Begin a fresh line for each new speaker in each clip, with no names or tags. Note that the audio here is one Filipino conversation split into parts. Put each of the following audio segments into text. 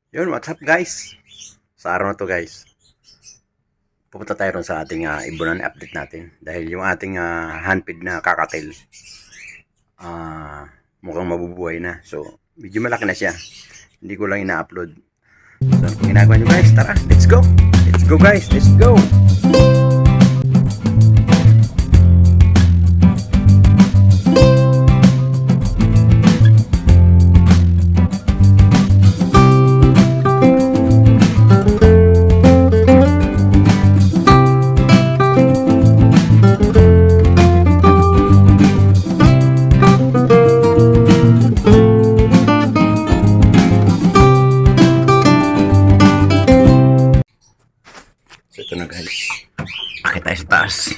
Yun, what's up guys? Sa araw na to guys, pupunta tayo ron sa ating ibunan update natin. Dahil yung ating handpid na kakatil, ah, mukhang mabubuhay na. So, medyo malaki na siya. Hindi ko lang ina-upload. So, kung ginagawa nyo guys, tara, let's go! Let's go guys, let's go! So, ito na guys. Akit tayo sa taas.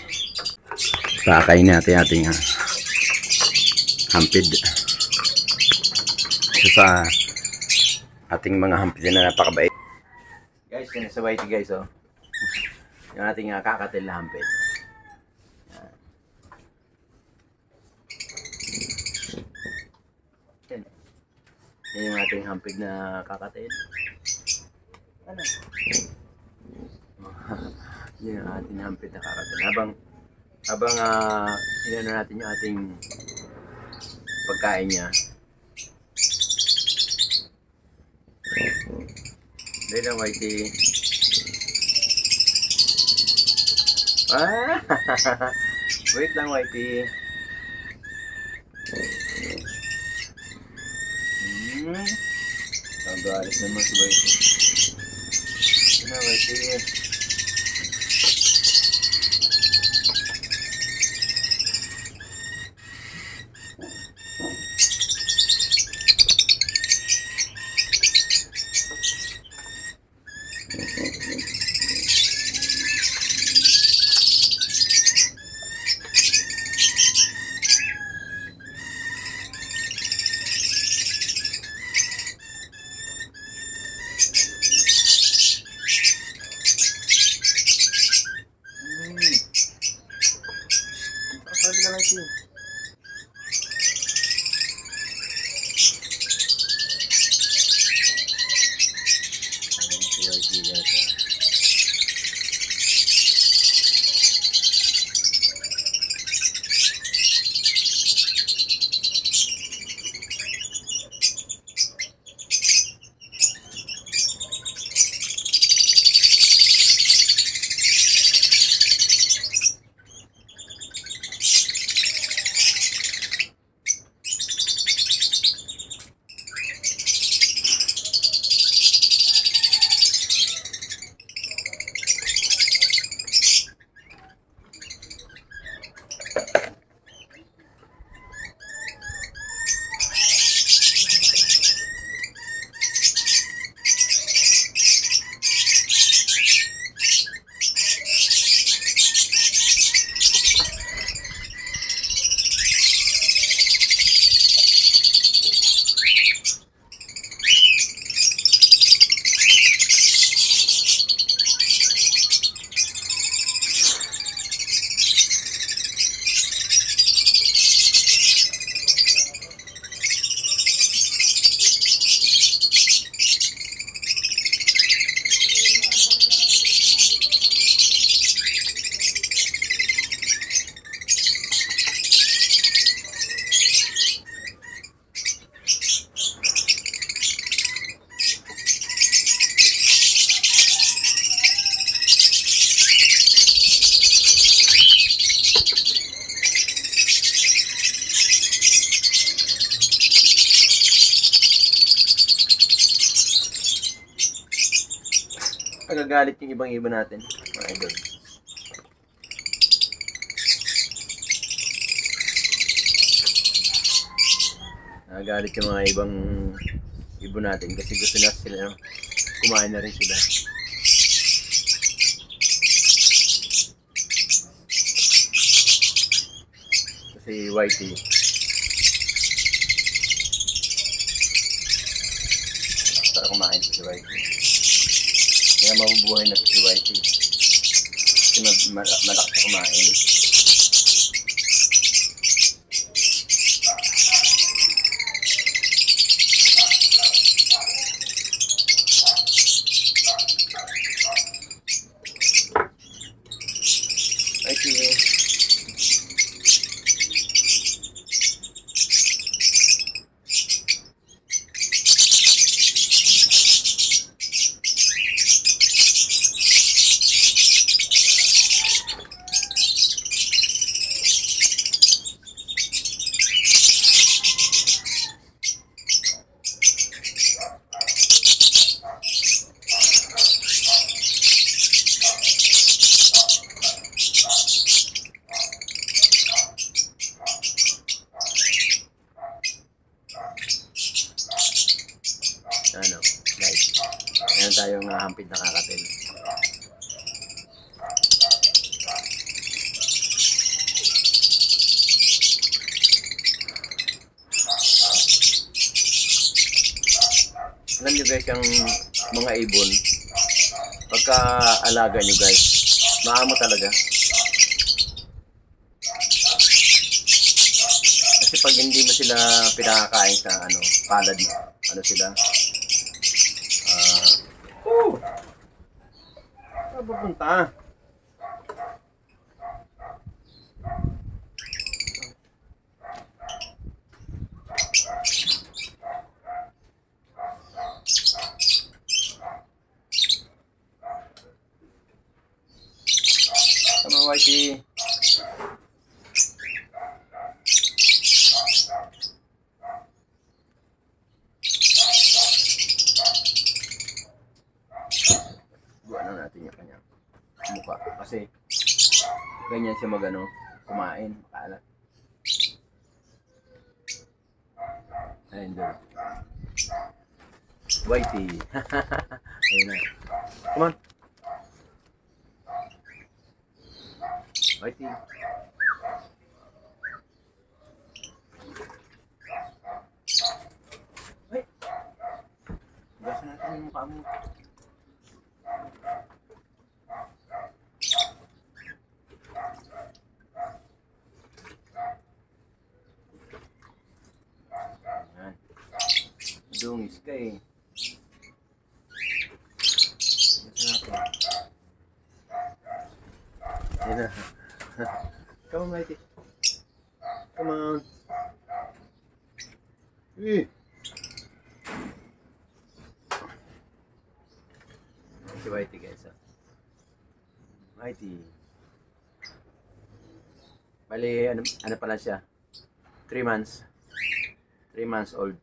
Pakakain natin ating hampid. So, sa ating mga hampid na napakabait. Guys, yan sa whitey guys, oh. Yung ating kakatil na hampid. Yan. Yan yung ating hampid na kakatil. Ano? Yan ang ating hampid na kakatil. Habang inano natin yung ating pagkain niya. Dahil lang whitey. Wait lang whitey. Nagalit naman si whitey. Ano whitey? Sabi ka lang siya. Ayan si whitey guys. Nagagalit yung ibang iba natin, mga idol. Nagagalit yung mga ibang ibon natin kasi gusto na sila kumain na rin sila. Kasi whitey. Para kumain si whitey. Kaya mabubuhay na si whitey. Kasi malakas na kumain. Meron tayong hampid na kakatil. Alam nyo guys, yung mga ibon, pagka alaga nyo guys, maamo talaga. Kasi pag hindi mo sila pinakakain sa palad mo, sila? Saan pupunta? Come on, Whitey. Buwan na natin yung kanyang mukha. Kasi ganyan siya kumain, makalat. Ayun doon. Whitey. Ayun na. Come on. Whitey. Ay! Gasa natin yung mukha mo. Ayan. Dungis ka eh. Gasa natin. Ayan na. Come on, Whitey. Come on. Si Whitey guys. Whitey. Bali, ano pala siya? 3 months. 3 months old.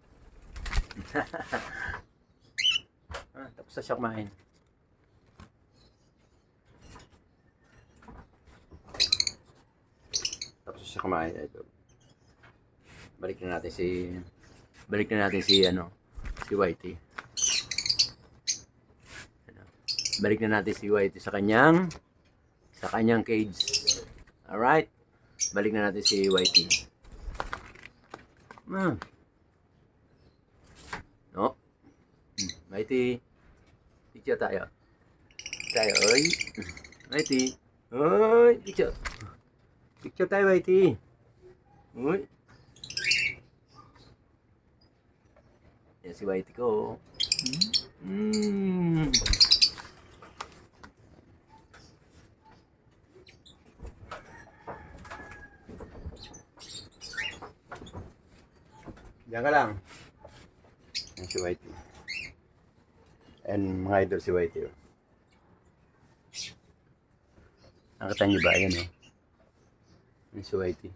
Tapos na siya kumain. Siya kumain ito. Balik na natin si Whitey. Balik na natin si Whitey sa kanyang cage. All right. Balik na natin si Whitey. No. Whitey. Picture tayo. Oy. Whitey. Oy, picture. Picture tayo, Whitey. Uy. Yan si Whitey ko. Diyan ka lang. Yan si Whitey. And mga idol si Whitey. Nakita niyo ba? Ayan oh. Si Whitey.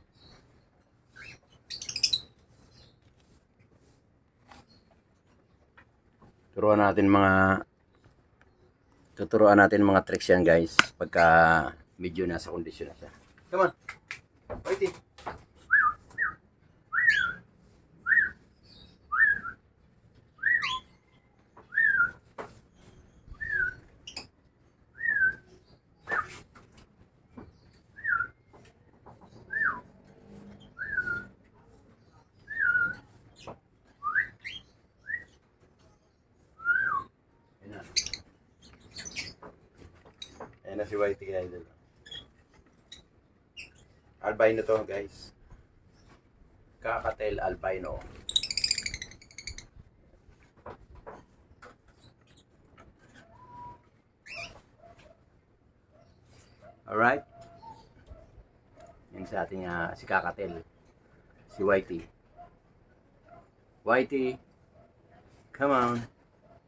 Turuan natin mga tricks yan guys pagka medyo nasa kondisyon na siya. Come on. Whitey. Ayan na si Whitey guys. Albino to guys. Kakatel albino. Alright. Yan sa ating si kakatel. Si Whitey. Whitey. Come on.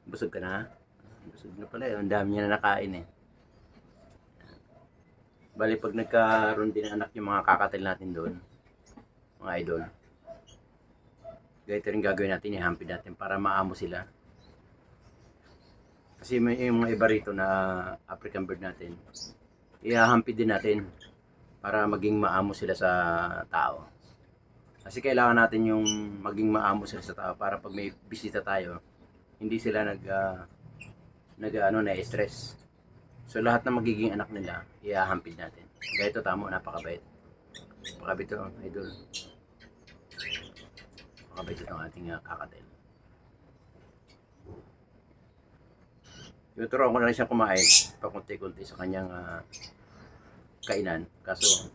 Busog ka na? Busog na pala. Ang dami niya na nakain eh. Bali pag nagkaroon din ng anak yung mga kakatil natin doon, mga idol, ganito rin gagawin natin, ihampid natin para maamo sila. Kasi may yung mga iba rito na African bird natin, ihahampid din natin para maging maamo sila sa tao. Kasi kailangan natin yung maging maamo sila sa tao para pag may bisita tayo, hindi sila na-stress. So lahat ng magiging anak nila, iahampid natin. Kaya ito tamo, napakabait. Napakabait ito, idol. Napakabait ito ang ating kakatel. Tuturuan ko na rin siya kumain, pakunti-kunti sa kanyang kainan. Kaso,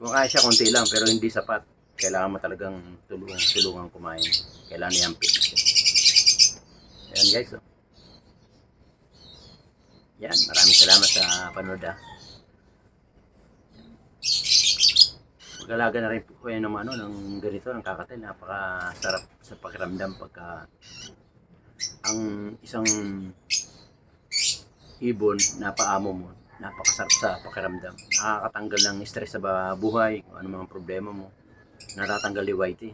kung kaya siya konti lang, pero hindi sapat. Kailangan mo talagang tulungan kumain. Kailangan i-hampid natin. Ayan guys, oh. Yan, maraming salamat sa panood. Mag-alaga na rin po kayo ng ganito, ng kakatel. Napakasarap sa pakiramdam pagka ang isang ibon napaamo mo. Napakasarap sa pakiramdam. Nakakatanggal ng stress sa buhay, kung ano mga problema mo. Natatanggal ni Whitey.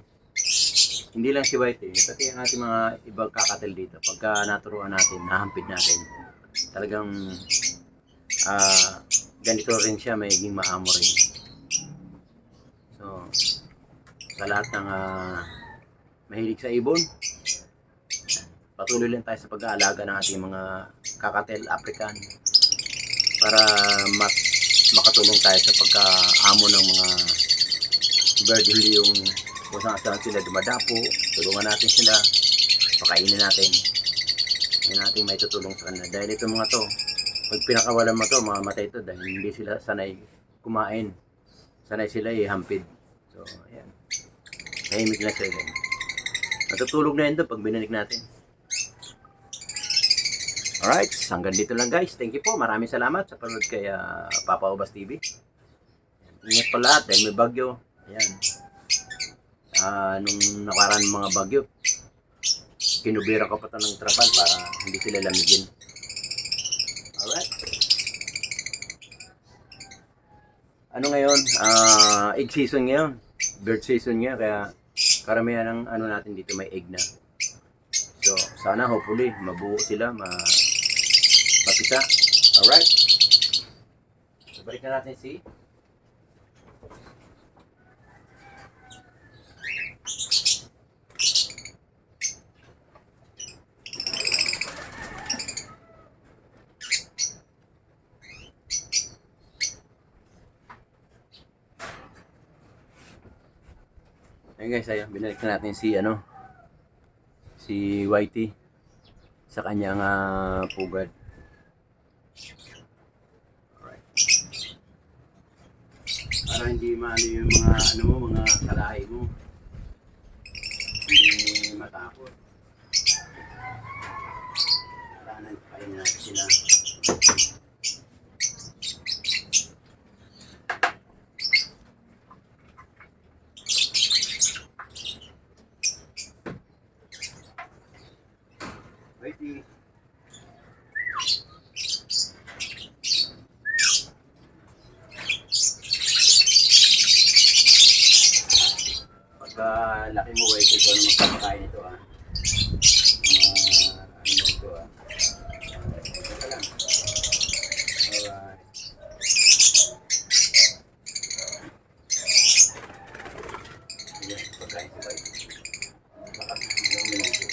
Hindi lang si Whitey, pati ang ating mga ibang kakatel dito. Pagka naturuan natin, nahampid natin, talagang ganito rin siya, magiging maamo rin. So, sa lahat ng mahilig sa ibon, patuloy lang tayo sa pag-aalaga ng ating mga kakatel African para makatulong tayo sa pagkaamo ng mga bird, hindi yung kung saan sila dumadapo. Tulungan natin sila, pakainin natin, yan natin may tutulong sa kanila. Dahil ito mga to, pag pinakawalan mo to, mamamatay to dahil hindi sila sanay kumain, sanay sila ihampid. So ayan, tahimik na sila. Natutulog na yun doon pag bininig natin. Alright, hanggang dito lang guys. Thank you po. Maraming salamat sa panood kay Papa Obas TV. Ingat pa lahat dahil may bagyo. Ayan. Nung nakaraan mga bagyo, kinubira ko pa ito ng trapal para hindi sila lamigin. Alright. Ano ngayon? Egg season ngayon. Bird season ngayon. Kaya karamihan ng natin dito may egg na. So, sana hopefully mabuo sila, mapisa. Alright. So, balik na natin si ayun guys, ayun, binalik na natin si Whitey sa kanyang pugad. Alright. Para hindi maano yung mga kalahi mo. Hindi matakot. Kailangan kain natin sila. Whitey. Pagka laki mo, Whitey, ito naman kapakain ito ano ito ito lang. Alright. Ayan, pagkain si Whitey. Lakas, hindi ako minito.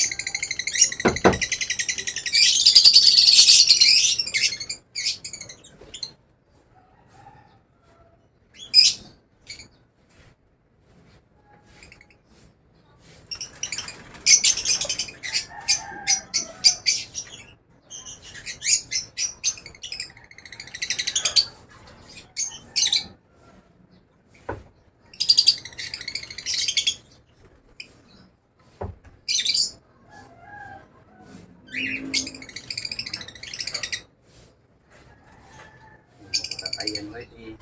Ayan, Whitey.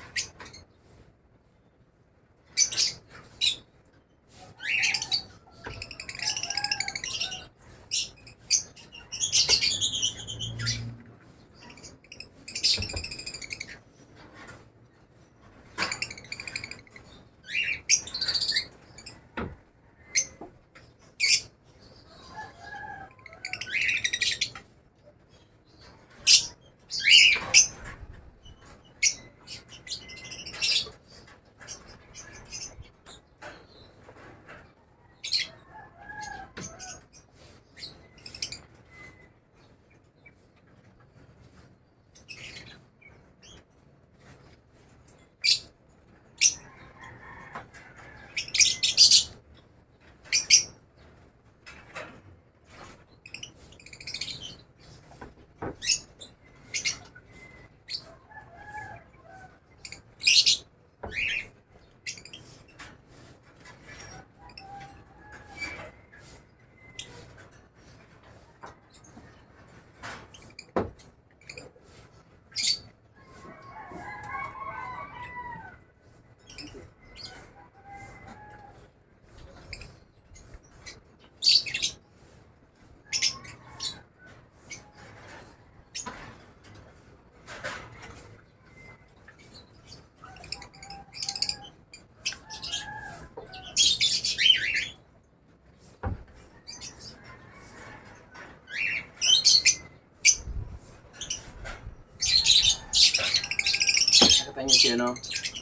Nakita niyo siya, no?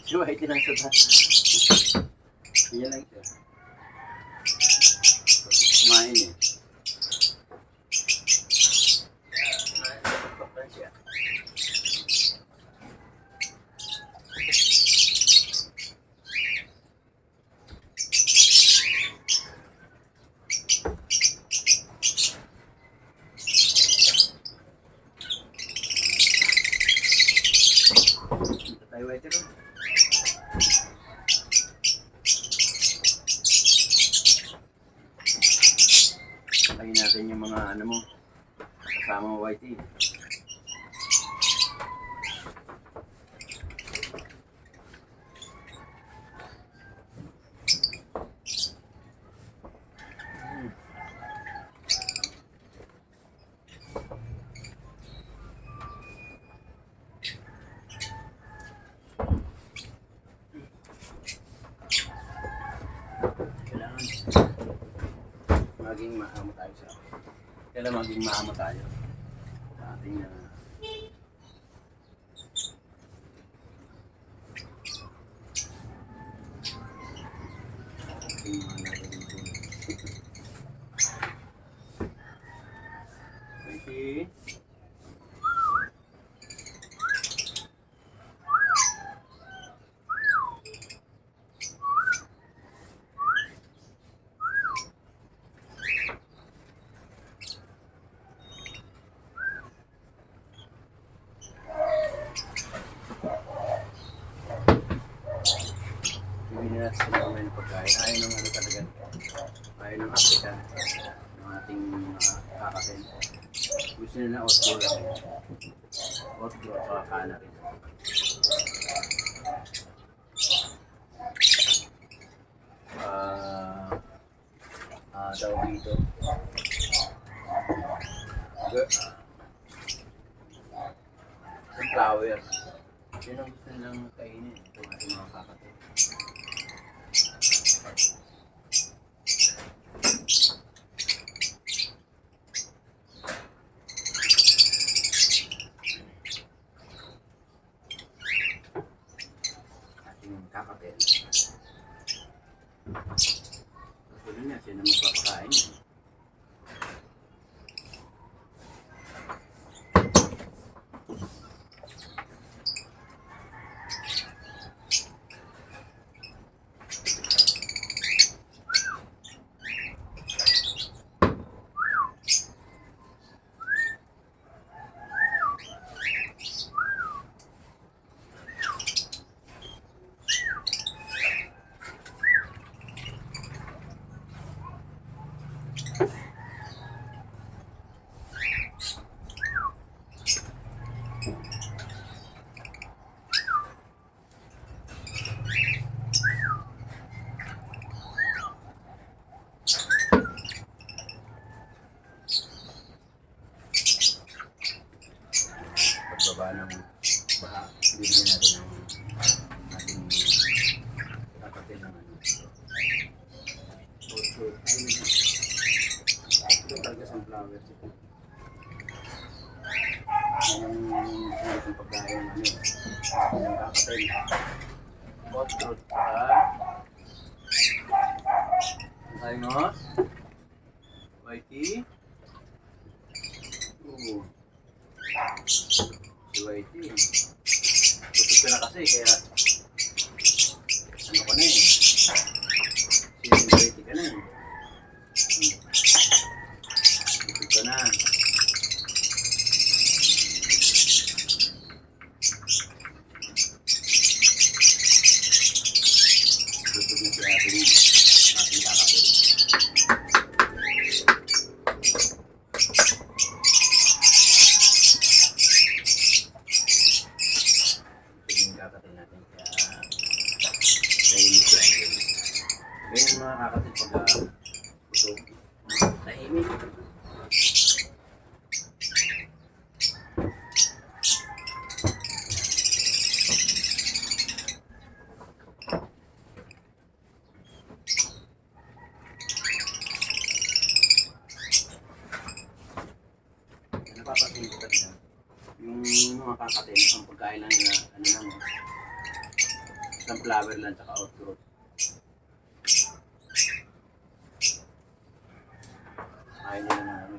Si Whitey lang sa taas. Yan lang siya. Kumain eh. Tayo Whitey ron. Patayin natin yung mga ano mo. Kasama mo Whitey. Maging maamo tayo sa kailan maging maamo tayo sa ating okay. Bibili natin sa mga ng pagkain. Ayaw ng ano talaga. Ayaw ng African. Ng ating kakasin. Gusto nila otro lang. Otro at saka kana rin. Tawag dito. Sunflower. Yun ang gusto nilang kainin. Itong ating mga kakasin. Kakapel. Gusto niya, siya na magpapakain. Pagbaba ng baha, bibigyan natin ng ating kakapil ng ano. Ito talaga sunflowers ito. Ang pagkain ng kakapil. Hot fruit pa. Tayo mo. Whitey. Si Whitey. Putok ka na kasi kaya ano ka na eh. Si Whitey ka na eh. Putok ka na. napapansin ko kanina, yung mga kakatin, ang pagkain lang nila, ano lang, sunflower lang, tsaka outgrowth. Ayaw nila na ano.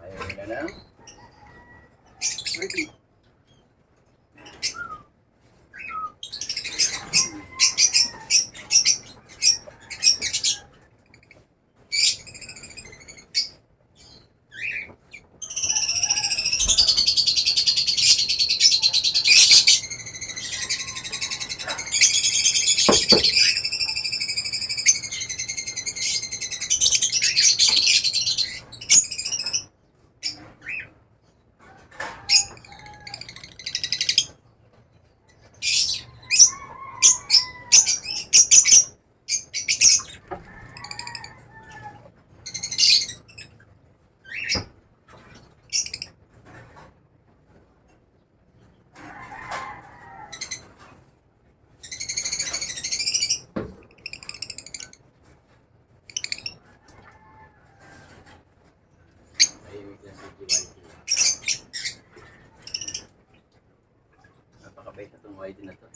Ayaw nila na. Ready. Napakabait na itong white na to.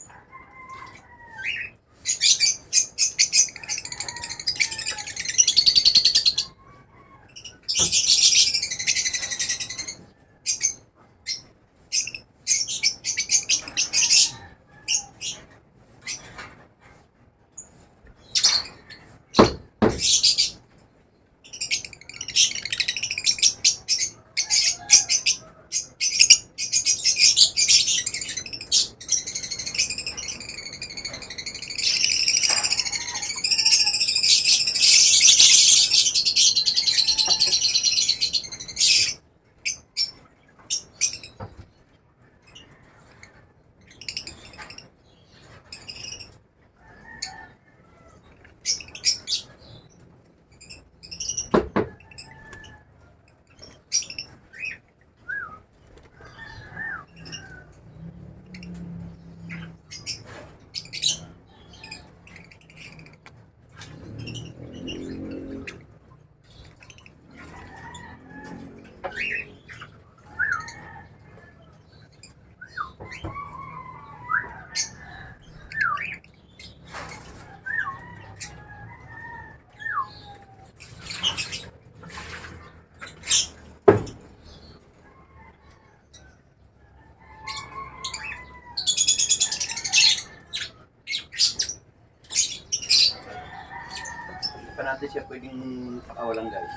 Hindi pa natin siya pwedeng pakawalan guys.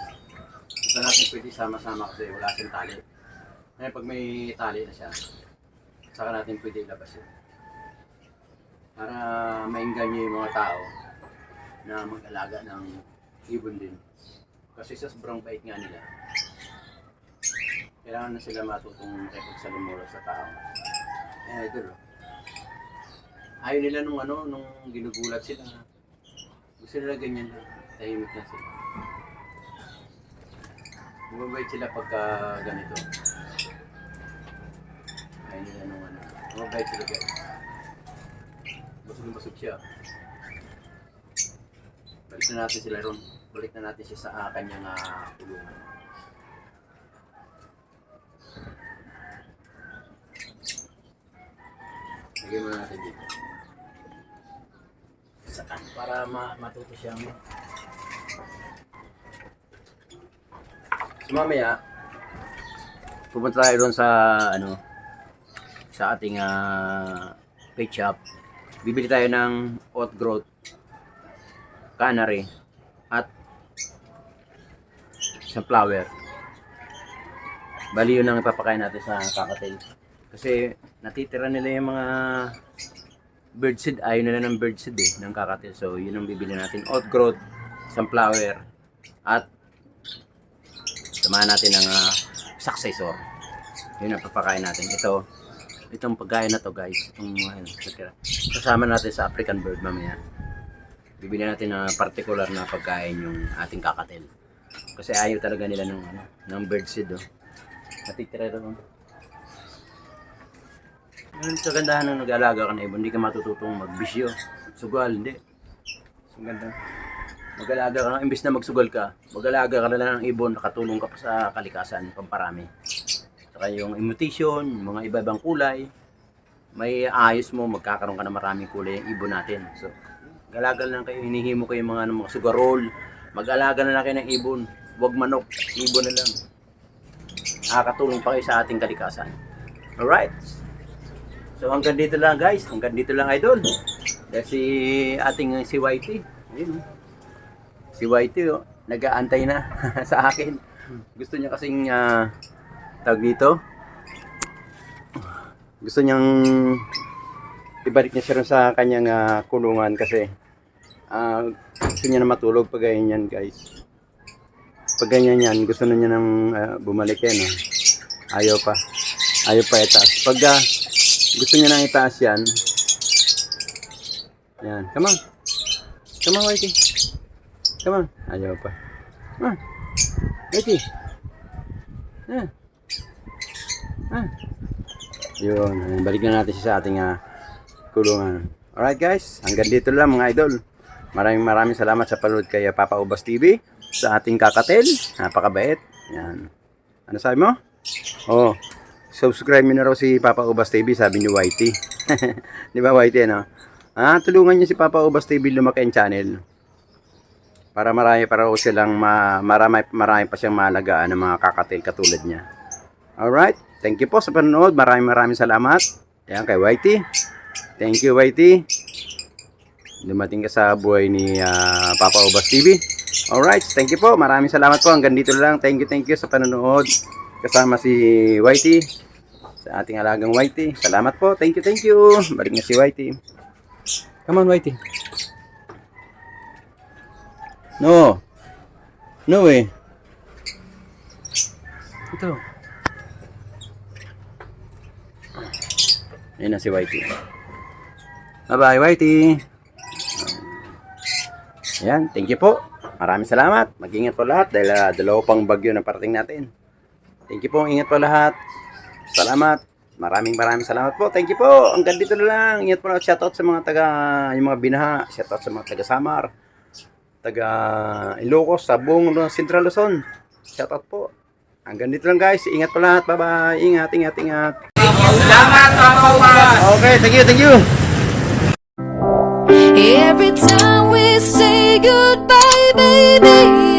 Hindi pa natin pwedeng sama-sama kasi wala siyang tali. Ngayon pag may tali na siya, saka natin pwede ilabas yun. Para mainggan niyo yung mga tao na mag-alaga ng ibon din. Kasi sa sobrang bait nga nila, kailangan na sila matutong makipagsalimura sa tao. Eh, idol. Ayaw nila nung ginugulat sila. Gusto nila ganyan lang. Tahimik na sila. Mababait sila pagka ganito. Ayaw nila mababait sila guys. Basog siya. Balik na natin sila ron. Balik na natin siya sa kanyang kulungan. Lagyan mo natin dito. Saan para matuto siyang. So mamaya, pupunta tayo doon sa sa ating pet shop. Bibili tayo ng outgrowth, canary, at sunflower. Bali yun ang ipapakain natin sa kakatil. Kasi natitira nila yung mga birdseed. Ayaw nila ng birdseed ng kakatil. So yun ang bibili natin. Outgrowth, sunflower, at samahan natin ng successor. Yun ang papakain natin. Itong pagkain na to guys. Kasama natin sa African bird mamaya. Bibili natin na particular na pagkain yung ating kakatil. Kasi ayaw talaga nila ng birdseed, oh. Natitira rin. Yun sa gandahan ng nag-alaga ka ng ibon, hindi ka matututong magbisyo, sugal, hindi. So, ganda. Mag-alaga ka na, imbis na magsugal ka, mag-alaga ka na lang ng ibon, nakatulong ka pa sa kalikasan, pamparami. Saka yung imitation, mga iba-ibang kulay, may ayos mo, magkakaroon ka na maraming kulay yung ibon natin. So, mag-alaga na lang kayo, hinihimo kayo mga sugarol, mag-alaga na lang kayo ng ibon, huwag manok, ibon na lang. Nakakatulong pa kayo sa ating kalikasan. Alright? So hanggang dito lang guys, hanggang dito lang idol. Dahil si Whitey, ayun, si Whitey nag-aantay na sa akin. Gusto niya kasing tawag dito. Gusto niyang ibalik niya siya sa kanyang kulungan kasi gusto niya na matulog pag ganyan guys. Pag ganyan yan, gusto na niya nang bumalik yan. Ayaw pa itaas. Pag gusto niya nang itaas yan. Yan. Come on. Come on, Whitey. Come on. Ayaw pa. Whitey. Yun. Balik na natin siya sa ating kulungan. Alright guys. Hanggang dito lang mga idol. Maraming salamat sa panood kay Papa Ubas TV. Sa ating kakatel. Napakabait. Yan. Ano sabi mo? Oh. Subscribe mo na raw si Papa Ubas TV, sabi ni Whitey. Di ba Whitey, ano? Tulungan niyo si Papa Ubas TV lumaki ang channel. Para marami pa raw silang marami pa siyang maalagaan ng mga kakatil katulad niya. Alright? Thank you po sa panonood. Maraming salamat. Ayan kay Whitey. Thank you Whitey. Dumating ka sa buhay ni Papa Ubas TV. Alright, thank you po. Maraming salamat po. Hanggang dito lang. Thank you sa panonood. Kasama si Whitey. Sa ating alagang Whitey. Salamat po. Thank you. Balik na si Whitey. Come on, Whitey. No. No eh. Ito. Ayan na si Whitey. Bye-bye, Whitey. Ayan, thank you po. Maraming salamat. Mag-ingat po lahat dahil dalawa pang bagyo na parating natin. Thank you po. Ingat po lahat. Salamat. Maraming salamat po. Thank you po. Hanggang dito na lang. Ingat po na. Shoutout sa mga yung mga binaha. Shoutout sa mga taga Samar. Taga Ilocos, sa buong Central Luzon. Shoutout po. Hanggang dito lang guys. Ingat po lahat. Bye-bye. Ingat.
Salamat, Papa Ubas.
Okay, thank you.
Every time we say goodbye, baby,